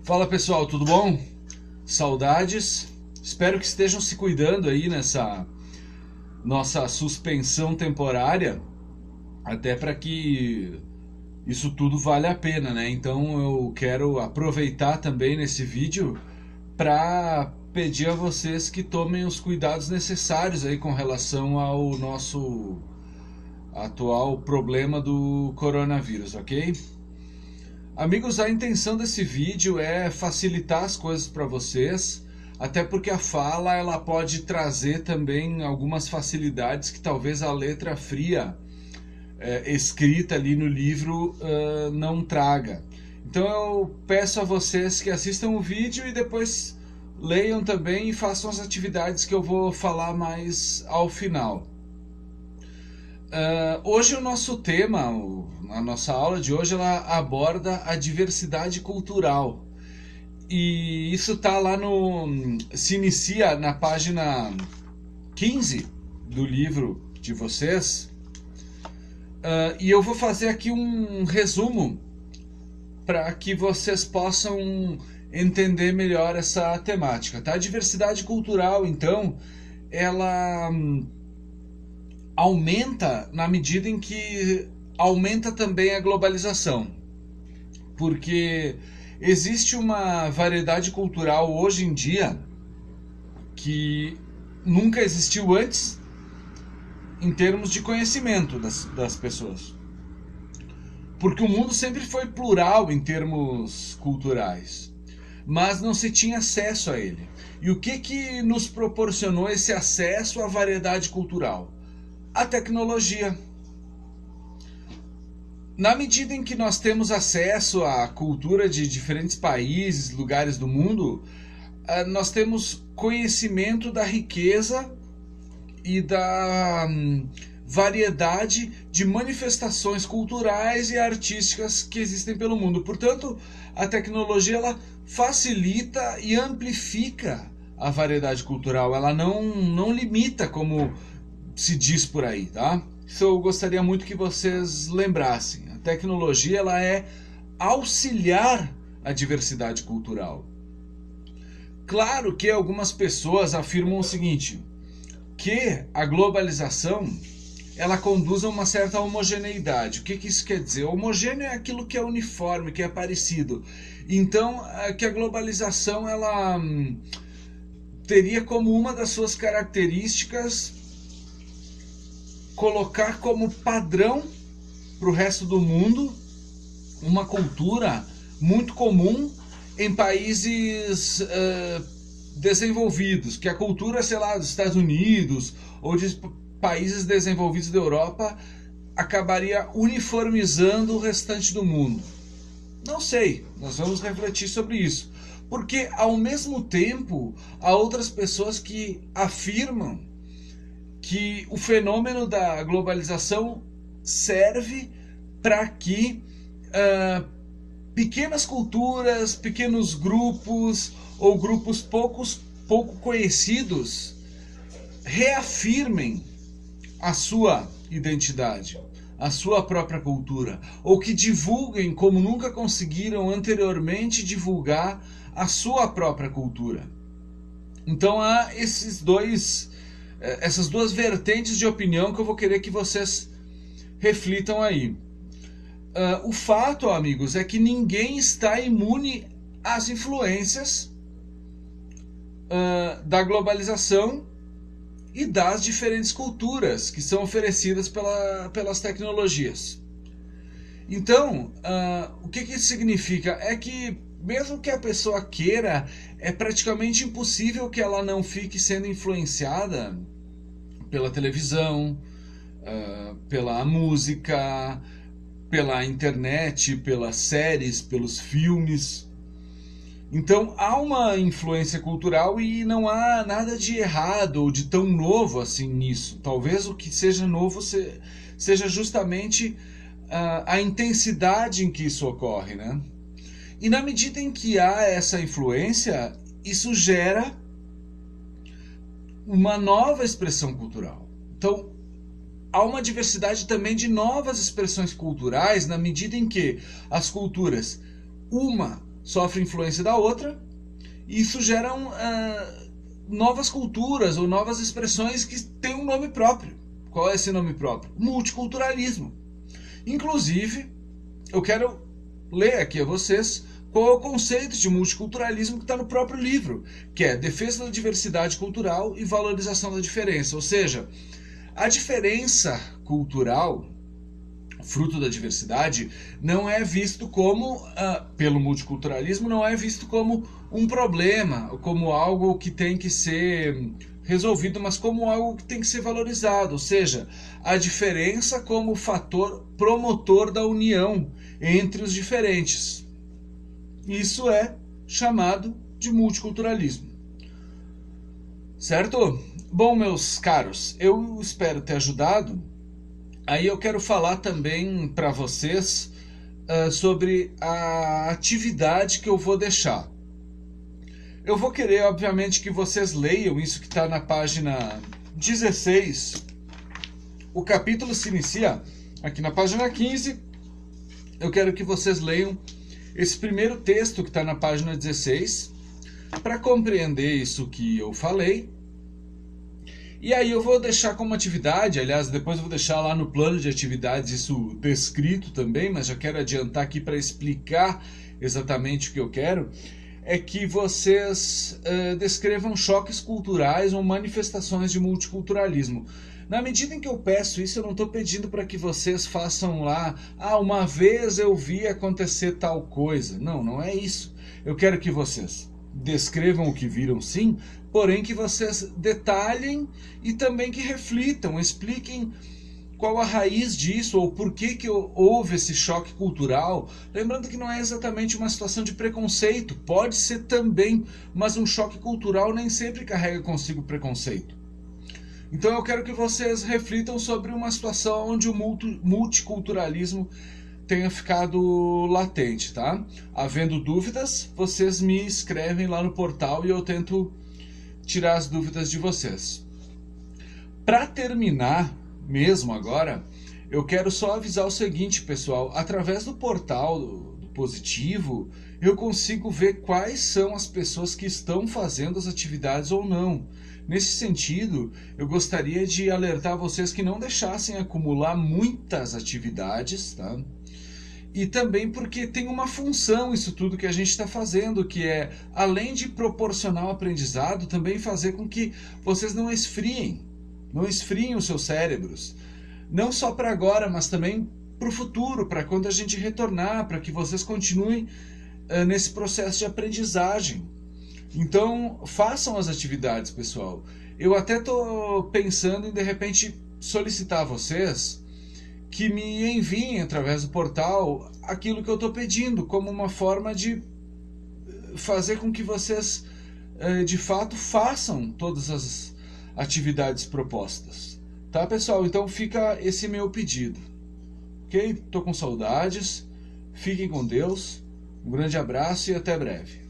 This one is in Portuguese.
Fala pessoal, tudo bom? Saudades. Espero que estejam se cuidando aí nessa nossa suspensão temporária, até para que isso tudo valha a pena, né? Então eu quero aproveitar também nesse vídeo para pedir a vocês que tomem os cuidados necessários aí com relação ao nosso atual problema do coronavírus, ok? Amigos, a intenção desse vídeo é facilitar as coisas para vocês, até porque a fala ela pode trazer também algumas facilidades que talvez a letra fria escrita ali no livro não traga. Então eu peço a vocês que assistam o vídeo e depois leiam também e façam as atividades que eu vou falar mais ao final. Hoje o nosso tema, a nossa aula de hoje, ela aborda a diversidade cultural. E isso está lá se inicia na página 15 do livro de vocês. E eu vou fazer aqui um resumo para que vocês possam entender melhor essa temática, tá? A diversidade cultural, então, ela aumenta na medida em que aumenta também a globalização, porque existe uma variedade cultural hoje em dia que nunca existiu antes em termos de conhecimento das pessoas, porque o mundo sempre foi plural em termos culturais, mas não se tinha acesso a ele. E o que nos proporcionou esse acesso à variedade cultural? A tecnologia. Na medida em que nós temos acesso à cultura de diferentes países, lugares do mundo, nós temos conhecimento da riqueza e da variedade de manifestações culturais e artísticas que existem pelo mundo. Portanto, a tecnologia ela facilita e amplifica a variedade cultural. Ela não limita, como se diz por aí, tá? Isso eu gostaria muito que vocês lembrassem. A tecnologia ela é auxiliar a diversidade cultural. Claro que algumas pessoas afirmam o seguinte, que a globalização ela conduz a uma certa homogeneidade. O que isso quer dizer? Homogêneo é aquilo que é uniforme, que é parecido. Então, que a globalização ela teria como uma das suas características colocar como padrão para o resto do mundo uma cultura muito comum em países desenvolvidos, que a cultura, sei lá, dos Estados Unidos ou de países desenvolvidos da Europa acabaria uniformizando o restante do mundo. Não sei, nós vamos refletir sobre isso, porque ao mesmo tempo há outras pessoas que afirmam que o fenômeno da globalização serve para que pequenas culturas, pequenos grupos ou grupos pouco conhecidos reafirmem a sua identidade, a sua própria cultura, ou que divulguem como nunca conseguiram anteriormente divulgar a sua própria cultura. Então há essas duas vertentes de opinião que eu vou querer que vocês reflitam aí. O fato, amigos, é que ninguém está imune às influências da globalização e das diferentes culturas que são oferecidas pelas tecnologias. Então, o que isso significa? É que mesmo que a pessoa queira, é praticamente impossível que ela não fique sendo influenciada pela televisão, pela música, pela internet, pelas séries, pelos filmes. Então há uma influência cultural e não há nada de errado ou de tão novo assim nisso. Talvez o que seja novo seja justamente a intensidade em que isso ocorre, né? E na medida em que há essa influência, isso gera uma nova expressão cultural. Então, há uma diversidade também de novas expressões culturais na medida em que as culturas, uma sofre influência da outra, e isso gera novas culturas ou novas expressões que têm um nome próprio. Qual é esse nome próprio? Multiculturalismo. Inclusive, eu quero ler aqui a vocês qual é o conceito de multiculturalismo que está no próprio livro, que é defesa da diversidade cultural e valorização da diferença. Ou seja, a diferença cultural, fruto da diversidade, não é visto como, pelo multiculturalismo, não é visto como um problema, como algo que tem que ser resolvido, mas como algo que tem que ser valorizado. Ou seja, a diferença como fator promotor da união entre os diferentes. Isso é chamado de multiculturalismo. Certo? Bom, meus caros, eu espero ter ajudado. Aí eu quero falar também para vocês sobre a atividade que eu vou deixar. Eu vou querer, obviamente, que vocês leiam isso que está na página 16. O capítulo se inicia aqui na página 15. Eu quero que vocês leiam esse primeiro texto que está na página 16 para compreender isso que eu falei. E aí eu vou deixar como atividade, aliás, depois eu vou deixar lá no plano de atividades isso descrito também, mas já quero adiantar aqui para explicar exatamente o que eu quero, é que vocês descrevam choques culturais ou manifestações de multiculturalismo. Na medida em que eu peço isso, eu não estou pedindo para que vocês façam lá, uma vez eu vi acontecer tal coisa. Não, não é isso. Eu quero que vocês descrevam o que viram, sim, porém que vocês detalhem e também que reflitam, expliquem qual a raiz disso ou por que houve esse choque cultural. Lembrando que não é exatamente uma situação de preconceito, pode ser também, mas um choque cultural nem sempre carrega consigo preconceito. Então eu quero que vocês reflitam sobre uma situação onde o multiculturalismo tenha ficado latente, tá? Havendo dúvidas, vocês me escrevem lá no portal e eu tento tirar as dúvidas de vocês. Para terminar, mesmo agora, eu quero só avisar o seguinte, pessoal. Através do portal do Positivo, eu consigo ver quais são as pessoas que estão fazendo as atividades ou não. Nesse sentido, eu gostaria de alertar vocês que não deixassem acumular muitas atividades, tá? E também porque tem uma função isso tudo que a gente está fazendo, que é, além de proporcionar o aprendizado, também fazer com que vocês não esfriem os seus cérebros. Não só para agora, mas também para o futuro, para quando a gente retornar, para que vocês continuem nesse processo de aprendizagem. Então, façam as atividades, pessoal. Eu até estou pensando em, de repente, solicitar a vocês que me enviem, através do portal, aquilo que eu estou pedindo, como uma forma de fazer com que vocês, de fato, façam todas as atividades propostas. Tá, pessoal? Então, fica esse meu pedido. Ok? Estou com saudades. Fiquem com Deus. Um grande abraço e até breve.